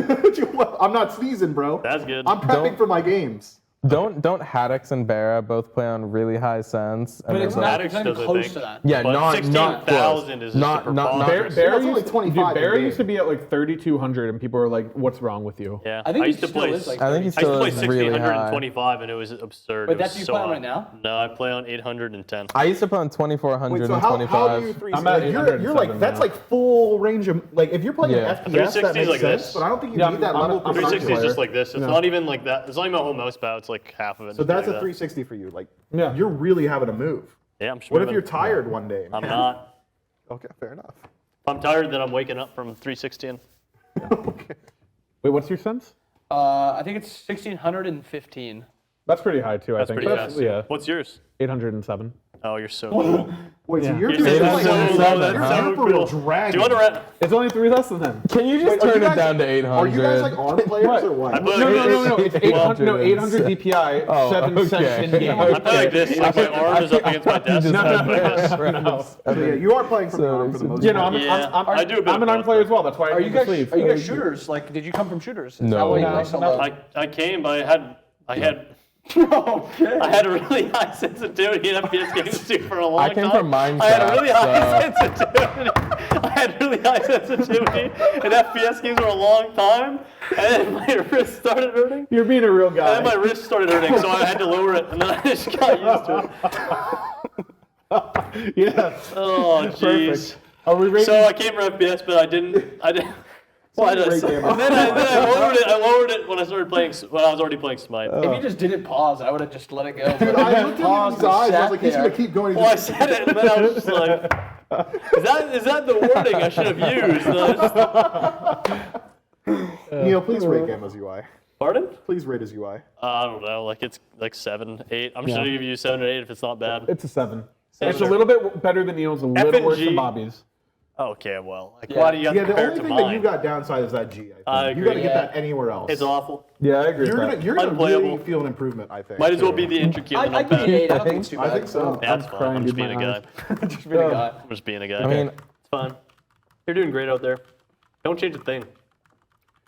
Speaker 1: I'm not sneezing, bro.
Speaker 2: That's good.
Speaker 1: I'm prepping
Speaker 4: Don't-
Speaker 1: for my games.
Speaker 4: Don't Haddox and Barra both play on really high sense?
Speaker 3: But it's not,
Speaker 2: Maddox
Speaker 3: it's not even
Speaker 2: does, I
Speaker 3: close
Speaker 2: think.
Speaker 3: to that.
Speaker 4: Yeah,
Speaker 2: But
Speaker 4: not
Speaker 2: 16,000
Speaker 4: close.
Speaker 2: is just preposterous.
Speaker 5: Bear
Speaker 1: Well, it's only
Speaker 5: used,
Speaker 1: 25
Speaker 5: dude, Bear
Speaker 1: in game.
Speaker 5: used to be at like 3,200, and people were like, "What's wrong with you?"
Speaker 2: Yeah.
Speaker 3: I think
Speaker 2: used
Speaker 3: he
Speaker 2: to play.
Speaker 3: still is like
Speaker 4: I think he
Speaker 2: I used to
Speaker 4: still
Speaker 2: play
Speaker 4: is really high.
Speaker 2: 1,625 and it was absurd.
Speaker 3: But
Speaker 2: It
Speaker 3: that's
Speaker 2: was
Speaker 3: you
Speaker 2: so
Speaker 3: playing
Speaker 2: high.
Speaker 3: right now?
Speaker 2: No, I play on 810.
Speaker 4: I used to play on
Speaker 1: Wait,
Speaker 4: 2,400
Speaker 1: so
Speaker 4: and
Speaker 1: how do you
Speaker 4: 25.
Speaker 1: 360?
Speaker 5: I'm at
Speaker 1: Like, you're
Speaker 5: 807
Speaker 1: like that's
Speaker 5: now.
Speaker 1: like full range of like if you're playing
Speaker 4: Yeah.
Speaker 1: an FPS, that
Speaker 2: 360 is
Speaker 1: makes
Speaker 2: like
Speaker 1: sense.
Speaker 2: this.
Speaker 1: But I don't think you
Speaker 5: Yeah,
Speaker 1: need that
Speaker 5: I'm-
Speaker 1: level.
Speaker 5: I'm-
Speaker 1: of
Speaker 2: 360 is
Speaker 1: player.
Speaker 2: just like this. It's
Speaker 1: Yeah.
Speaker 2: not even like that. It's not even my whole mouse pad. It's like half of it.
Speaker 1: So that's a
Speaker 2: Like that.
Speaker 1: 360 for you. Like,
Speaker 5: Yeah.
Speaker 1: you're really having to move.
Speaker 2: Yeah, I'm sure.
Speaker 1: What if you're tired one day?
Speaker 2: I'm
Speaker 1: man?
Speaker 2: not.
Speaker 1: Okay, fair enough.
Speaker 2: If I'm tired, then I'm waking up from 316.
Speaker 1: Okay.
Speaker 5: Wait, what's your sense?
Speaker 3: I think it's 1,615.
Speaker 5: That's pretty high too.
Speaker 2: That's
Speaker 5: I think.
Speaker 2: pretty fast.
Speaker 5: Yeah,
Speaker 2: What's yours?
Speaker 5: 807.
Speaker 2: Oh, you're so cool.
Speaker 1: Wait, so you're
Speaker 2: You're
Speaker 1: doing
Speaker 2: so
Speaker 1: like
Speaker 2: low,
Speaker 1: you're
Speaker 2: that's so
Speaker 1: for real
Speaker 2: cool.
Speaker 1: dragging.
Speaker 2: Do you want to rent?
Speaker 5: It's only 3 less than him.
Speaker 4: Can you just
Speaker 1: Wait, are
Speaker 4: turn
Speaker 1: you
Speaker 4: it
Speaker 1: guys-
Speaker 4: down to 800?
Speaker 1: Are you guys like ARM players or what?
Speaker 2: I play-
Speaker 5: No. It's 800. No, 800 DPI,
Speaker 4: Oh,
Speaker 5: 7
Speaker 4: okay.
Speaker 5: cents in game.
Speaker 2: I play like this. Like my arm is up against my desk.
Speaker 4: just
Speaker 2: and I
Speaker 4: have
Speaker 2: play like this.
Speaker 1: So, yeah, you are playing from
Speaker 4: So
Speaker 1: ARM for the
Speaker 4: it's-
Speaker 1: most
Speaker 5: You know,
Speaker 1: part.
Speaker 2: I do a bit
Speaker 5: I'm
Speaker 2: of
Speaker 5: an arm
Speaker 2: both,
Speaker 5: player
Speaker 2: though.
Speaker 5: as well. That's why I
Speaker 3: Are
Speaker 5: use
Speaker 3: you
Speaker 5: the
Speaker 3: guys
Speaker 5: sleeve.
Speaker 3: are you guys shooters? Like, did you come from shooters? Is
Speaker 4: No.
Speaker 3: that why you
Speaker 4: No,
Speaker 3: like so low?
Speaker 2: I came, but I had
Speaker 3: Okay.
Speaker 2: I had a really high sensitivity in FPS games too for a long time.
Speaker 4: came from Minecraft,
Speaker 2: I had a really high
Speaker 4: so-
Speaker 2: sensitivity. I had really high sensitivity in FPS games for a long time, and then my wrist started hurting.
Speaker 5: You're being a real
Speaker 2: And then my
Speaker 5: guy.
Speaker 2: wrist started hurting, so I had to lower it, and then I just got used to it.
Speaker 5: Yeah.
Speaker 2: Oh, jeez.
Speaker 5: Are we rating?
Speaker 2: So I came from FPS, but I didn't. Well, I just, and then I lowered it when I started playing. When I was already playing Smite.
Speaker 3: If you just didn't pause, I would have just let it go. But
Speaker 1: I looked at
Speaker 3: paused
Speaker 1: his
Speaker 3: and
Speaker 1: eyes. I
Speaker 3: sat
Speaker 1: was like, he's
Speaker 3: there.
Speaker 1: gonna keep going.
Speaker 2: Well, I said it, and then I was just like, "Is that the wording I should have used?" And I just,
Speaker 1: Neil, please rate Gamma's UI.
Speaker 2: Pardon?
Speaker 1: Please rate his UI.
Speaker 2: I don't know. Like it's like 7, 8. I'm just gonna give you 7 or 8 if it's not bad.
Speaker 5: It's a 7.
Speaker 2: Seven
Speaker 5: It's a
Speaker 2: or-
Speaker 5: little bit better than Neil's, a little
Speaker 2: and
Speaker 5: worse
Speaker 2: G.
Speaker 5: than Bobby's.
Speaker 2: Okay, well, like,
Speaker 3: Yeah.
Speaker 2: why do you have
Speaker 1: Yeah,
Speaker 2: to
Speaker 1: the
Speaker 2: compare
Speaker 1: only
Speaker 2: it to
Speaker 1: thing that
Speaker 2: mine?
Speaker 1: you got downside is that G.
Speaker 2: I
Speaker 1: You got to
Speaker 2: agree.
Speaker 1: get
Speaker 3: Yeah.
Speaker 1: that anywhere else.
Speaker 2: It's awful.
Speaker 5: Yeah, I agree
Speaker 1: You're
Speaker 5: with
Speaker 1: gonna
Speaker 5: that.
Speaker 1: you're gonna really
Speaker 2: Unplayable.
Speaker 1: feel an improvement, I think.
Speaker 2: Might as well be the entry key on the
Speaker 3: I give you an 8. I don't think it's too
Speaker 1: I
Speaker 3: bad.
Speaker 1: think so.
Speaker 2: That's fine.
Speaker 5: crying,
Speaker 2: I'm just
Speaker 5: dude,
Speaker 2: being a
Speaker 5: my
Speaker 2: guy.
Speaker 5: eyes.
Speaker 3: Just being a guy.
Speaker 2: I'm just being a guy.
Speaker 4: I mean,
Speaker 2: It's fine. You're doing great out there. Don't change a thing.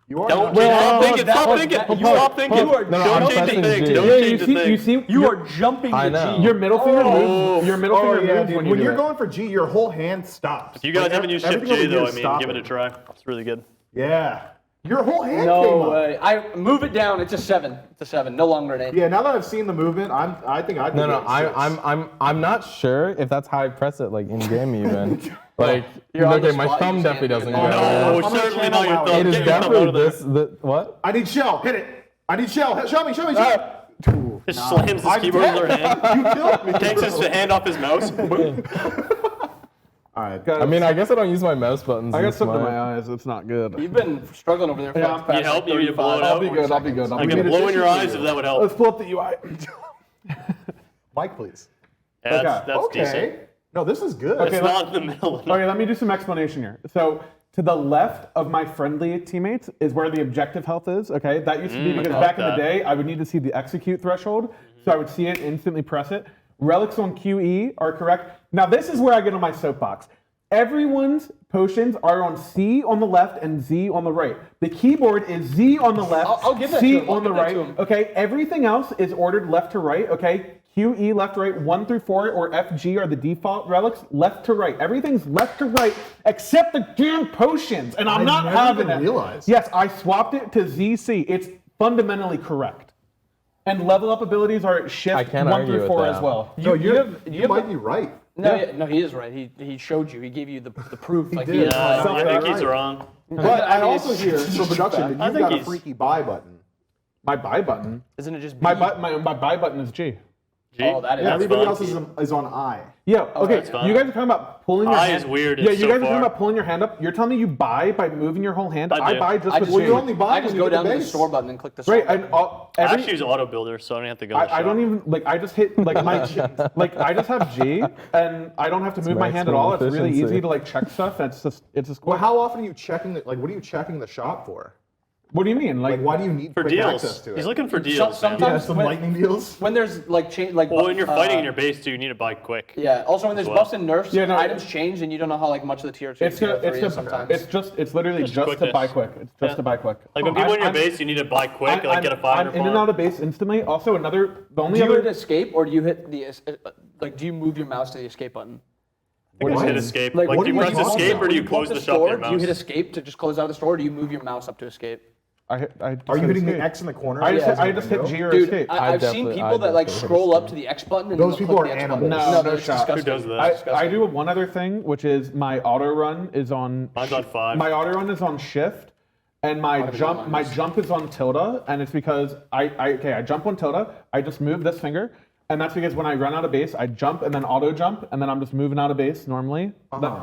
Speaker 1: You are
Speaker 2: Don't
Speaker 1: not-
Speaker 2: stop thinking.
Speaker 3: that
Speaker 2: Stop
Speaker 3: was-
Speaker 2: thinking.
Speaker 3: that-
Speaker 2: Stop thinking.
Speaker 3: you are-
Speaker 4: No,
Speaker 2: Don't
Speaker 4: I'm
Speaker 2: change the
Speaker 4: pressing
Speaker 2: thing.
Speaker 4: G.
Speaker 2: Don't
Speaker 5: Yeah,
Speaker 2: change the
Speaker 5: you
Speaker 2: thing.
Speaker 5: see,
Speaker 3: You are jumping
Speaker 4: I
Speaker 3: the
Speaker 4: know.
Speaker 3: G.
Speaker 5: your middle finger
Speaker 2: Oh.
Speaker 5: moves. Your middle
Speaker 1: Oh,
Speaker 5: finger
Speaker 1: yeah,
Speaker 5: moves
Speaker 1: dude.
Speaker 5: when you
Speaker 1: When
Speaker 5: do
Speaker 1: you're
Speaker 5: it.
Speaker 1: going for G, your whole hand stops.
Speaker 2: If you guys
Speaker 1: Like,
Speaker 2: haven't used Shift
Speaker 1: everything over
Speaker 2: J
Speaker 1: here
Speaker 2: though,
Speaker 1: is
Speaker 2: I mean,
Speaker 1: stopping.
Speaker 2: give it a try. It's really good.
Speaker 1: Yeah. Your whole hand came
Speaker 3: No
Speaker 1: up.
Speaker 3: way. I move it down. It's a 7. It's a 7. No longer an 8.
Speaker 1: Yeah, now that I've seen the movement, I think I'd
Speaker 4: No,
Speaker 1: give
Speaker 4: no,
Speaker 1: it a 6.
Speaker 4: I'm not sure if that's how I press it, like in game even. Like,
Speaker 3: You're on the
Speaker 4: okay, my
Speaker 3: spot, you
Speaker 4: thumb
Speaker 3: just
Speaker 4: definitely
Speaker 3: can't
Speaker 4: doesn't
Speaker 3: do
Speaker 4: go
Speaker 3: it.
Speaker 4: there.
Speaker 2: No,
Speaker 1: I'm gonna
Speaker 2: certainly
Speaker 1: channel
Speaker 2: not your
Speaker 1: out.
Speaker 2: thumb.
Speaker 4: It is
Speaker 2: Get your thumb out
Speaker 4: definitely
Speaker 2: of there.
Speaker 4: this. What?
Speaker 1: I need shell. Hit it. I need shell. Show me. Show me. Ooh.
Speaker 2: Just slams his
Speaker 1: I'm
Speaker 2: keyboard in
Speaker 1: dead.
Speaker 2: their hand.
Speaker 1: You killed me.
Speaker 2: Takes his hand off his mouse.
Speaker 1: All right.
Speaker 5: Guys,
Speaker 4: I mean, I guess I don't use my mouse buttons.
Speaker 5: I got
Speaker 4: this
Speaker 5: something in
Speaker 4: much.
Speaker 5: my eyes. It's not good.
Speaker 3: You've been struggling over there for
Speaker 5: Yeah.
Speaker 3: like the past
Speaker 2: Need help?
Speaker 3: like,
Speaker 2: You need to blow it
Speaker 3: 35,
Speaker 2: out?
Speaker 5: I'll be good. I'll be good. I'll
Speaker 2: I
Speaker 5: be
Speaker 2: can
Speaker 5: good.
Speaker 2: blow in your eyes if that would help.
Speaker 5: Let's pull up the UI.
Speaker 1: Mike, please.
Speaker 2: Yeah, that's,
Speaker 5: Okay.
Speaker 2: that's
Speaker 1: Okay.
Speaker 2: decent.
Speaker 1: No, this is good.
Speaker 2: It's not in the middle.
Speaker 5: Okay, let me do some explanation here. So to the left of my friendly teammates is where the objective health is. Okay, that used to be because
Speaker 2: I like
Speaker 5: back in the
Speaker 2: that.
Speaker 5: day I would need to see the execute threshold, so I would see it, instantly press it. Relics on QE are correct. Now this is where I get on my soapbox. Everyone's potions are on C on the left and Z on the right. The keyboard is Z on the left,
Speaker 3: I'll give that
Speaker 5: C
Speaker 3: to him. I'll
Speaker 5: on the
Speaker 3: give that
Speaker 5: right.
Speaker 3: to him.
Speaker 5: Okay, everything else is ordered left to right. Okay, QE left, right, 1 through 4, or FG are the default relics, left to right. Everything's left to right except the damn potions, and I'm
Speaker 1: I
Speaker 5: not
Speaker 1: never
Speaker 5: having
Speaker 1: even
Speaker 5: it.
Speaker 1: realized.
Speaker 5: Yes, I swapped it to ZC. It's fundamentally correct. And level up abilities are shift
Speaker 4: I can't
Speaker 5: 1
Speaker 4: argue
Speaker 5: through
Speaker 4: with
Speaker 5: 4
Speaker 4: that.
Speaker 5: as well.
Speaker 1: No, you
Speaker 3: have
Speaker 1: might
Speaker 3: the-
Speaker 1: be right.
Speaker 3: No,
Speaker 5: Yeah.
Speaker 3: no, he is right. He showed you. He gave you the proof. Like
Speaker 1: did.
Speaker 3: he
Speaker 2: Yeah,
Speaker 1: Something
Speaker 2: I think
Speaker 1: right.
Speaker 2: he's wrong.
Speaker 1: But I
Speaker 3: mean,
Speaker 1: also
Speaker 3: it's-
Speaker 1: hear for production that
Speaker 2: I
Speaker 1: you've
Speaker 2: think
Speaker 1: got a
Speaker 2: he's-
Speaker 1: freaky buy button.
Speaker 5: My buy button.
Speaker 3: Isn't it just B?
Speaker 5: My buy button is G.
Speaker 2: G?
Speaker 3: Oh, that is.
Speaker 1: Yeah,
Speaker 2: That's
Speaker 1: everybody
Speaker 2: fun.
Speaker 1: else is on I.
Speaker 5: Yeah, okay.
Speaker 2: that's fine.
Speaker 5: You guys are talking about pulling your
Speaker 2: I
Speaker 5: hand.
Speaker 2: is weird,
Speaker 5: Yeah,
Speaker 2: it's
Speaker 5: you
Speaker 2: so
Speaker 5: guys are talking
Speaker 2: far.
Speaker 5: about pulling your hand up. You're telling me you buy by moving your whole hand?
Speaker 2: I do.
Speaker 5: buy just
Speaker 3: I
Speaker 5: with
Speaker 3: just,
Speaker 5: G.
Speaker 1: you only buy
Speaker 3: I just
Speaker 1: when
Speaker 3: go
Speaker 1: you get
Speaker 3: down
Speaker 1: the
Speaker 3: to the
Speaker 1: base.
Speaker 3: store button and click the store
Speaker 5: Right,
Speaker 3: button.
Speaker 5: and
Speaker 2: I
Speaker 5: every,
Speaker 2: actually use auto builder, so I don't have to go. to the
Speaker 5: I don't
Speaker 2: shop.
Speaker 5: even like. I just hit like my like. I just have G, and I don't have to move my hand at all. It's really
Speaker 4: efficiency.
Speaker 5: easy to like check stuff. It's just
Speaker 1: Well,
Speaker 5: quick.
Speaker 1: how often are you checking the, like what are you checking the shop for?
Speaker 5: What do you mean?
Speaker 1: Like why do you need
Speaker 2: For
Speaker 1: quick access
Speaker 2: deals.
Speaker 1: to it?
Speaker 2: He's looking for
Speaker 3: So-
Speaker 2: deals. man.
Speaker 3: sometimes
Speaker 1: yeah, some
Speaker 3: when-
Speaker 1: lightning deals.
Speaker 3: When there's like change, like
Speaker 2: Well, when you're fighting in your base too, you need to buy quick.
Speaker 3: Yeah. Also, when there's
Speaker 2: well.
Speaker 3: buffs and nerfs,
Speaker 5: Yeah, no,
Speaker 3: items change, and you don't know how like much of the tier 2
Speaker 5: It's
Speaker 3: tier
Speaker 5: to,
Speaker 3: 3
Speaker 5: it's
Speaker 3: is
Speaker 5: to,
Speaker 3: sometimes.
Speaker 5: it's literally
Speaker 2: Just
Speaker 5: just to
Speaker 2: quickness.
Speaker 5: buy quick. It's just
Speaker 2: Yeah.
Speaker 5: to buy quick.
Speaker 2: Like when people in your
Speaker 5: I'm-
Speaker 2: base, you need to buy quick, like get a
Speaker 5: I'm
Speaker 2: 500
Speaker 5: in and
Speaker 2: farm.
Speaker 5: out of base instantly. Also, the only
Speaker 3: do you
Speaker 5: other
Speaker 3: hit escape or do you hit the like? Do you move your mouse to the escape button?
Speaker 2: I think I just
Speaker 1: What?
Speaker 2: hit escape.
Speaker 3: Like,
Speaker 2: Like,
Speaker 3: what
Speaker 2: do you
Speaker 3: do you
Speaker 2: press
Speaker 3: want?
Speaker 2: escape or do you
Speaker 3: When
Speaker 2: close
Speaker 3: pull
Speaker 2: the
Speaker 3: up
Speaker 2: shop with your
Speaker 3: store, do you hit
Speaker 2: mouse?
Speaker 3: escape to just close out of the store, or do you move your mouse up to escape?
Speaker 5: I just
Speaker 1: Are you
Speaker 5: hit
Speaker 1: hitting the
Speaker 5: escape.
Speaker 1: X in the corner?
Speaker 5: I just,
Speaker 3: Yeah.
Speaker 5: I just hit G or
Speaker 3: Dude,
Speaker 5: escape.
Speaker 3: I've seen people that like
Speaker 4: definitely
Speaker 3: scroll
Speaker 4: hit
Speaker 3: up to the X button and
Speaker 1: Those
Speaker 3: they'll
Speaker 1: people
Speaker 3: click
Speaker 1: are
Speaker 3: the X button.
Speaker 1: animals.
Speaker 5: No, no
Speaker 3: it's
Speaker 5: shot.
Speaker 3: disgusting.
Speaker 2: Who does that?
Speaker 3: It's
Speaker 5: I
Speaker 3: disgusting.
Speaker 5: do one other thing, which is my auto run is on.
Speaker 2: Mine's on 5.
Speaker 5: My auto run is on shift, and my jump is on tilde, and it's because I jump on tilde. I just move this finger, and that's because when I run out of base, I jump and then auto jump, and then I'm just moving out of base normally.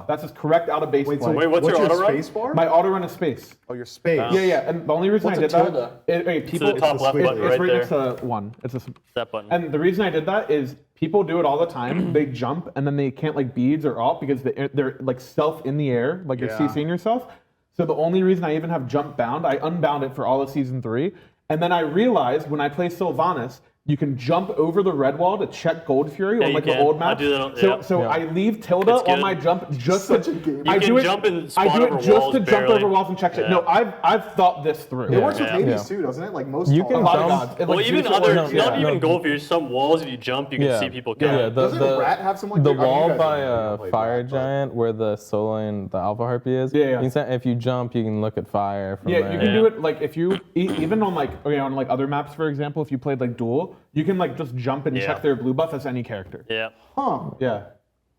Speaker 5: That's just correct out of base
Speaker 1: Wait, so
Speaker 5: play.
Speaker 2: Wait, what's your auto run?
Speaker 1: space bar?
Speaker 5: My auto run is space.
Speaker 1: Oh, your space.
Speaker 5: Yeah, and the only reason
Speaker 3: What's
Speaker 5: I
Speaker 3: a
Speaker 5: did that,
Speaker 3: tilde?
Speaker 5: people,
Speaker 2: the top left
Speaker 1: squiggly.
Speaker 2: button
Speaker 5: it's
Speaker 2: right
Speaker 5: right
Speaker 2: there.
Speaker 5: next to 1. It's a
Speaker 2: That button.
Speaker 5: and the reason I did that is people do it all the time. They jump and then they can't like beads or alt because they're like self in the air, like you're
Speaker 1: Yeah.
Speaker 5: CCing yourself. So the only reason I even have jump bound, I unbound it for all of season 3. And then I realized when I play Sylvanas, you can jump over the red wall to check Gold Fury
Speaker 2: Yeah,
Speaker 5: on
Speaker 2: you
Speaker 5: like the
Speaker 2: can.
Speaker 5: old
Speaker 2: I
Speaker 5: map.
Speaker 2: do that on-
Speaker 5: So,
Speaker 2: yeah.
Speaker 5: so
Speaker 4: Yeah.
Speaker 5: I leave tilde
Speaker 2: It's
Speaker 5: on
Speaker 2: good.
Speaker 5: my jump just
Speaker 1: Such
Speaker 5: to,
Speaker 1: a game.
Speaker 5: I
Speaker 2: You
Speaker 5: do
Speaker 2: can
Speaker 5: it,
Speaker 2: jump and
Speaker 5: I
Speaker 2: spawn
Speaker 5: do
Speaker 2: over
Speaker 5: it just
Speaker 2: walls
Speaker 5: to jump
Speaker 2: barely.
Speaker 5: over walls and check shit.
Speaker 2: Yeah.
Speaker 5: No, I've thought this through.
Speaker 1: It works with
Speaker 2: Yeah.
Speaker 1: Hades too, doesn't it? Like most
Speaker 4: You
Speaker 1: tall
Speaker 4: can
Speaker 5: A lot of
Speaker 4: jump-
Speaker 5: gods. It,
Speaker 2: Well,
Speaker 5: like,
Speaker 2: even
Speaker 5: juice it
Speaker 2: other,
Speaker 5: works.
Speaker 2: not
Speaker 4: Yeah.
Speaker 2: even gold views. Some walls, if you jump, you can see people coming.
Speaker 4: Yeah,
Speaker 1: Doesn't Rat have some like
Speaker 4: the
Speaker 1: I mean, you
Speaker 4: wall
Speaker 1: guys
Speaker 4: by
Speaker 1: don't play
Speaker 4: Fire
Speaker 1: Rat, but-
Speaker 4: Giant where the Sola and the Alpha Harpy is.
Speaker 5: Yeah, yeah.
Speaker 4: You can say, if you jump, you can look at fire from
Speaker 5: Yeah,
Speaker 4: there.
Speaker 5: you can
Speaker 2: Yeah.
Speaker 5: do it like if you even on like on like other maps, for example, if you played like Duel, you can like just jump and
Speaker 2: Yeah.
Speaker 5: check their blue buff as any character.
Speaker 2: Yeah.
Speaker 1: Huh.
Speaker 5: Yeah,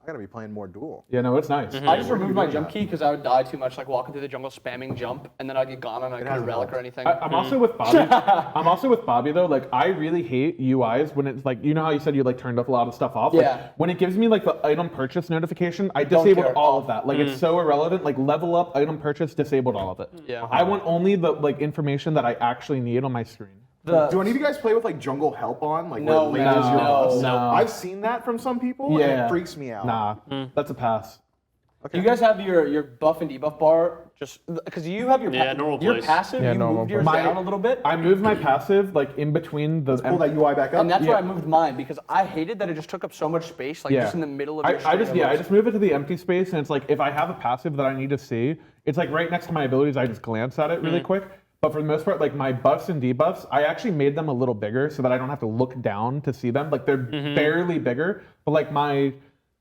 Speaker 1: I gotta be playing more Duel.
Speaker 5: yeah, no, it's nice.
Speaker 3: I just removed my jump key because I would die too much, like walking through the jungle spamming jump, and then I'd get gone and I couldn't
Speaker 1: hasn't
Speaker 3: relic or
Speaker 1: helped.
Speaker 3: anything.
Speaker 5: I'm also with Bobby. I'm also with Bobby though. Like I really hate UIs when it's like you know how you said you like turned up a lot of stuff off. Like,
Speaker 3: Yeah.
Speaker 5: when it gives me like the item purchase notification, I
Speaker 3: Don't
Speaker 5: disabled
Speaker 3: care.
Speaker 5: all of that. Like it's so irrelevant. Like level up, item purchase, disabled all of it.
Speaker 3: Yeah.
Speaker 5: I want only the like information that I actually need on my screen.
Speaker 1: Do any of you guys play with like jungle help on? Like
Speaker 3: No,
Speaker 1: where it lasers your
Speaker 3: no,
Speaker 1: buffs?
Speaker 5: no.
Speaker 1: I've seen that from some people and
Speaker 5: Yeah.
Speaker 1: it freaks me out.
Speaker 5: Nah, that's a pass.
Speaker 3: Do you guys have your buff and debuff bar just because you have your
Speaker 2: Yeah, normal
Speaker 3: your
Speaker 2: place.
Speaker 3: passive?
Speaker 4: Yeah,
Speaker 3: you
Speaker 4: normal
Speaker 3: moved yours
Speaker 5: place.
Speaker 3: down a little bit,
Speaker 5: I moved my passive like in between the.
Speaker 1: Pull that UI back up.
Speaker 3: and that's
Speaker 5: yeah.
Speaker 3: why I moved mine because I hated that it just took up so much space, like just in the middle of your
Speaker 5: I just
Speaker 3: screen
Speaker 5: I
Speaker 3: almost.
Speaker 5: just move it to the empty space, and it's like if I have a passive that I need to see, it's like right next to my abilities. I just glance at it really quick. But for the most part, like my buffs and debuffs, I actually made them a little bigger so that I don't have to look down to see them. Like they're barely bigger, but like my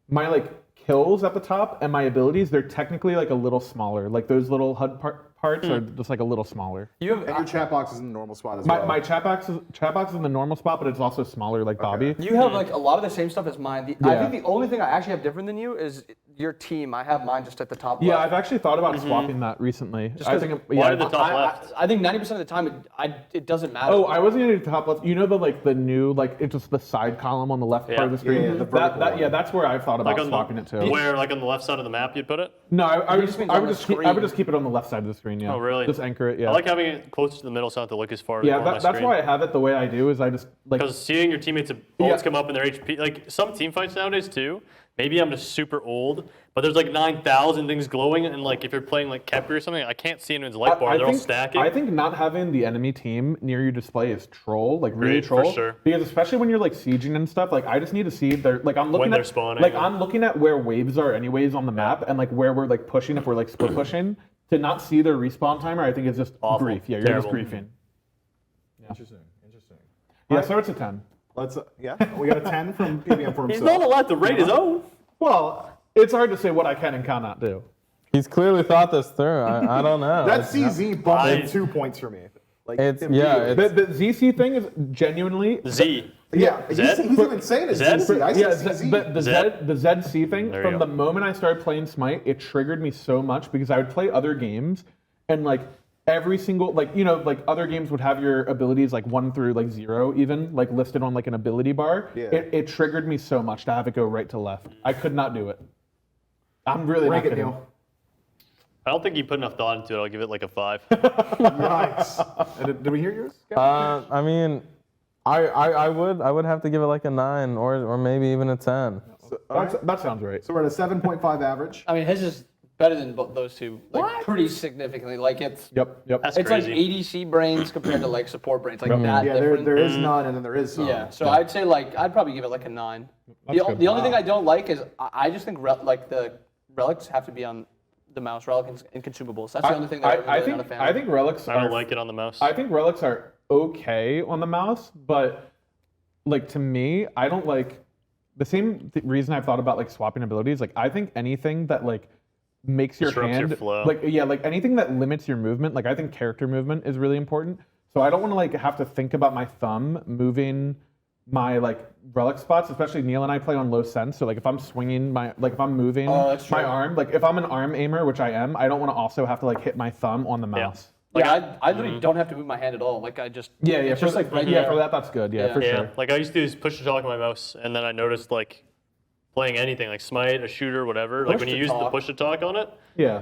Speaker 5: like kills at the top and my abilities, they're technically like a little smaller. Like those little HUD parts are just like a little smaller.
Speaker 3: You have
Speaker 1: And your chat box is in the normal spot as well.
Speaker 5: My chat box is in the normal spot, but it's also smaller like Bobby.
Speaker 3: You have like a lot of the same stuff as mine. I
Speaker 5: Yeah.
Speaker 3: think the only thing I actually have different than you is your team. I have mine just at the top
Speaker 5: Yeah,
Speaker 3: left.
Speaker 5: I've actually thought about swapping that recently. I think
Speaker 2: Why did the top
Speaker 3: I,
Speaker 2: left?
Speaker 3: I think 90% of the time it doesn't matter.
Speaker 5: Oh, I wasn't gonna do top left. You know the new like it's just the side column on the left part of the screen.
Speaker 1: Yeah, the vertical one.
Speaker 5: That's where I've thought about
Speaker 2: Like on
Speaker 5: swapping it to.
Speaker 2: Where, like on the left side of the map, you'd put it?
Speaker 5: No, I would
Speaker 3: just
Speaker 5: just
Speaker 3: means
Speaker 5: I
Speaker 3: on
Speaker 5: would
Speaker 3: the
Speaker 5: just keep, I
Speaker 3: screen.
Speaker 5: would just keep it on the left side of the screen. Yeah.
Speaker 2: Oh, really?
Speaker 5: Just anchor it. Yeah.
Speaker 2: I like having it close to the middle, so I don't have to look as far as
Speaker 5: yeah,
Speaker 2: on my
Speaker 5: that's
Speaker 2: screen.
Speaker 5: why I have it the way I do. Is I just like
Speaker 2: Because seeing your teammates' ults
Speaker 5: Yeah.
Speaker 2: come up in their HP, like some team fights nowadays too. Maybe I'm just super old, but there's like 9,000 things glowing, and like if you're playing like Kepri or something, I can't see anyone's light bar. They're all stacking.
Speaker 5: I think not having the enemy team near your display is troll, like really
Speaker 2: Agreed, for
Speaker 5: troll.
Speaker 2: sure.
Speaker 5: Because especially when you're like sieging and stuff, like I just need to see their like I'm looking
Speaker 2: When
Speaker 5: at
Speaker 2: they're spawning.
Speaker 5: like I'm looking at where waves are anyways on the map and like where we're like pushing if we're like split pushing. To not see their respawn timer, I think is just
Speaker 2: Awful.
Speaker 5: grief. Yeah, you're
Speaker 2: Terrible.
Speaker 5: just griefing.
Speaker 1: Interesting.
Speaker 5: Yeah, so it's a 10.
Speaker 1: Let's yeah. We got a 10 from PBM for
Speaker 2: He's
Speaker 1: himself.
Speaker 2: not allowed to rate his own.
Speaker 5: Well, it's hard to say what I can and cannot do.
Speaker 4: He's clearly thought this through. I don't know.
Speaker 1: That CZ bumped
Speaker 2: I-
Speaker 1: in 2 points for me. Like
Speaker 4: It's
Speaker 1: immediately.
Speaker 4: yeah.
Speaker 5: The ZC thing is genuinely
Speaker 2: Z.
Speaker 1: yeah.
Speaker 2: Zed?
Speaker 1: He's even saying it's
Speaker 2: Zed?
Speaker 1: ZC. I
Speaker 5: yeah,
Speaker 1: said CZ.
Speaker 5: the ZC thing,
Speaker 2: There you
Speaker 5: from
Speaker 2: go.
Speaker 5: the moment I started playing Smite, it triggered me so much because I would play other games and like every single, like, you know, like other games would have your abilities like 1 through like 0 even, like listed on like an ability bar.
Speaker 1: Yeah.
Speaker 5: It triggered me so much to have it go right to left. I could not do it. I'm really
Speaker 1: Rank
Speaker 5: not
Speaker 1: it,
Speaker 5: kidding.
Speaker 1: Neil.
Speaker 2: I don't think you put enough thought into it. I'll give it like a 5.
Speaker 1: Nice. And did we hear yours?
Speaker 4: I mean, I would have to give it like a 9 or maybe even a 10.
Speaker 5: That sounds right.
Speaker 1: So we're at a 7.5 average.
Speaker 3: I mean, his is better than those two, like pretty significantly. Like it's
Speaker 5: Yep.
Speaker 2: That's
Speaker 3: it's
Speaker 2: crazy.
Speaker 3: like ADC brains compared to like support brains, like that
Speaker 1: Yeah,
Speaker 3: different.
Speaker 1: there is none, and then there is some.
Speaker 3: Yeah, so I'd say like I'd probably give it like a 9.
Speaker 5: That's
Speaker 3: The,
Speaker 5: good.
Speaker 3: the only thing I don't like is I just think like the relics have to be on the mouse, relics and consumables. That's the only thing that I'm really not a fan of.
Speaker 5: I think relics
Speaker 2: I don't like it on the mouse.
Speaker 5: I think relics are okay on the mouse, but like to me, I don't like the same reason I've thought about like swapping abilities. Like I think anything that like makes your
Speaker 2: Disrupts your
Speaker 5: hand
Speaker 2: flow.
Speaker 5: like yeah, like anything that limits your movement. Like I think character movement is really important. So I don't want to like have to think about my thumb moving my like relic spots, especially Neil and I play on low sense. So like if I'm swinging my like if I'm moving
Speaker 3: that's
Speaker 5: my
Speaker 3: true.
Speaker 5: arm, like if I'm an arm aimer, which I am, I don't want to also have to like hit my thumb on the mouse.
Speaker 2: Like,
Speaker 3: Yeah, I literally don't have to move my hand at all. Like I just
Speaker 5: Yeah,
Speaker 3: it's
Speaker 5: for
Speaker 3: just like right
Speaker 5: yeah,
Speaker 3: there.
Speaker 5: for that that's good. Yeah,
Speaker 3: Yeah.
Speaker 5: for
Speaker 2: yeah,
Speaker 5: sure.
Speaker 2: like I used to do is push to talk on my mouse, and then I noticed like playing anything like Smite, a shooter, whatever. Like when you use the
Speaker 3: Push-to-talk.
Speaker 2: push to talk on it,
Speaker 5: Yeah.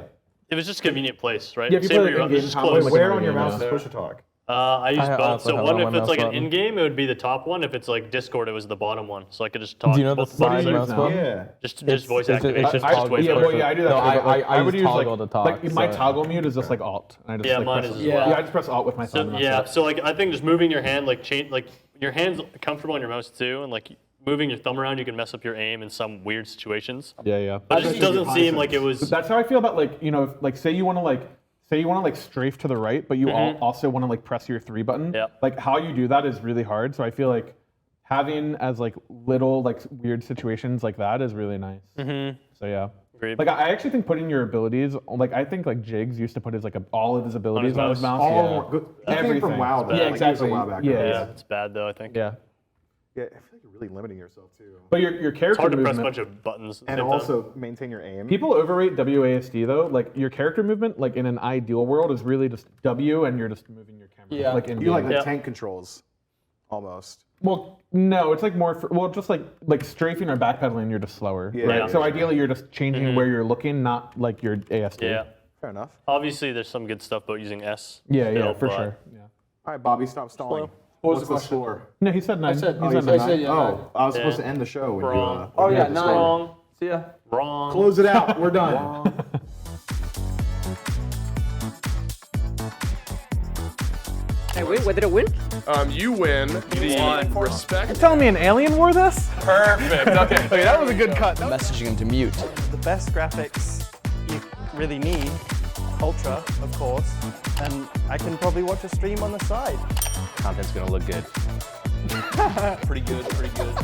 Speaker 2: it was just a convenient place, right?
Speaker 5: Yeah, if you
Speaker 2: Same
Speaker 5: play
Speaker 2: where
Speaker 5: like
Speaker 2: you're
Speaker 5: in-game
Speaker 2: just
Speaker 5: combo,
Speaker 2: close.
Speaker 5: like
Speaker 1: Where on your
Speaker 5: Yeah.
Speaker 1: mouse is push to talk?
Speaker 2: I use
Speaker 4: I
Speaker 2: both.
Speaker 4: also
Speaker 2: So
Speaker 4: have
Speaker 2: one
Speaker 4: it on
Speaker 2: if
Speaker 4: my
Speaker 2: it's like
Speaker 4: mouse
Speaker 2: an
Speaker 4: button.
Speaker 2: in-game, it would be the top one. If it's like Discord, it was the bottom one. So I could just talk.
Speaker 4: Do you know the
Speaker 2: both
Speaker 4: side
Speaker 2: buttons.
Speaker 4: mouse
Speaker 5: now?
Speaker 4: button?
Speaker 1: Yeah.
Speaker 2: Just voice
Speaker 4: it's just-
Speaker 2: activation.
Speaker 4: it's
Speaker 2: Just
Speaker 4: toggle.
Speaker 2: voice
Speaker 5: Yeah,
Speaker 2: over.
Speaker 5: well, yeah, I do that.
Speaker 4: No,
Speaker 5: too, but, like,
Speaker 4: I
Speaker 5: would
Speaker 4: use
Speaker 5: use
Speaker 4: toggle
Speaker 5: like,
Speaker 4: to talk,
Speaker 5: like my
Speaker 4: so-
Speaker 5: toggle mute is just like alt. And I just
Speaker 2: Yeah,
Speaker 5: like
Speaker 2: mine
Speaker 5: press
Speaker 2: is as
Speaker 5: yeah.
Speaker 2: well.
Speaker 5: Yeah, I just press alt with my
Speaker 2: So,
Speaker 5: thumb. and that's
Speaker 2: yeah,
Speaker 5: it.
Speaker 2: so like I think just moving your hand, like your hand's comfortable on your mouse too, and like moving your thumb around, you can mess up your aim in some weird situations.
Speaker 5: Yeah, yeah.
Speaker 2: But it just
Speaker 1: Especially
Speaker 2: doesn't seem like it was.
Speaker 5: That's how I feel about like, you know, if, like say you want to like strafe to the right, but you also want to like press your 3 button.
Speaker 2: Yeah.
Speaker 5: Like how you do that is really hard. So I feel like having as like little like weird situations like that is really nice. So yeah.
Speaker 2: Agreed.
Speaker 5: Like I actually think putting your abilities, like I think like Jigs used to put his like all of his abilities on his
Speaker 2: mouse?
Speaker 5: mouse.
Speaker 1: All
Speaker 5: yeah.
Speaker 1: good. He came
Speaker 5: Everything.
Speaker 1: from WoW. though.
Speaker 5: Yeah,
Speaker 1: Like, he was a
Speaker 5: exactly.
Speaker 1: WoW background.
Speaker 5: Yeah.
Speaker 2: Yeah, it's bad though. I think.
Speaker 5: Yeah.
Speaker 1: Yeah, I feel like you're really limiting yourself too.
Speaker 5: But your character
Speaker 2: It's hard to
Speaker 5: movement,
Speaker 2: press a bunch of buttons. at the
Speaker 1: And
Speaker 2: same time.
Speaker 1: also maintain your aim.
Speaker 5: people overrate WASD though. Like your character movement, like in an ideal world, is really just W, and you're just moving your camera.
Speaker 3: Yeah.
Speaker 5: Like in
Speaker 1: you like the
Speaker 2: Yeah.
Speaker 1: tank controls, almost.
Speaker 5: Well, no, it's like more for, well, just like strafing or backpedaling, you're just slower.
Speaker 1: Yeah.
Speaker 5: Right.
Speaker 1: Yeah.
Speaker 5: So ideally, you're just changing where you're looking, not like your ASD.
Speaker 2: Yeah.
Speaker 1: Fair enough.
Speaker 2: Obviously, there's some good stuff about using S.
Speaker 5: Yeah, yeah,
Speaker 2: still,
Speaker 5: for
Speaker 2: but
Speaker 5: sure. Yeah.
Speaker 1: All right, Bobby, stop stalling.
Speaker 3: What was
Speaker 1: What's
Speaker 3: the
Speaker 1: the
Speaker 3: question?
Speaker 1: score?
Speaker 5: No, he said 9.
Speaker 3: I said-
Speaker 5: He
Speaker 3: oh,
Speaker 5: said
Speaker 3: you said-
Speaker 5: 9.
Speaker 3: I said, yeah.
Speaker 1: Oh, I was supposed
Speaker 2: Yeah.
Speaker 1: to end the show. When
Speaker 2: Wrong.
Speaker 1: You,
Speaker 3: Oh
Speaker 1: when you
Speaker 3: yeah,
Speaker 1: had the
Speaker 3: 9.
Speaker 1: score.
Speaker 2: Wrong.
Speaker 3: See ya.
Speaker 2: Wrong.
Speaker 1: Close it out. We're done.
Speaker 6: Hey, wait, what did it win?
Speaker 7: You win the respect.
Speaker 8: Telling me an alien wore this?
Speaker 7: Perfect. Okay.
Speaker 8: Okay, that was a good cut.
Speaker 3: Messaging him to mute.
Speaker 8: The best graphics you really need Ultra, of course, and I can probably watch a stream on the side.
Speaker 9: Content's gonna look good.
Speaker 2: Pretty good, pretty good.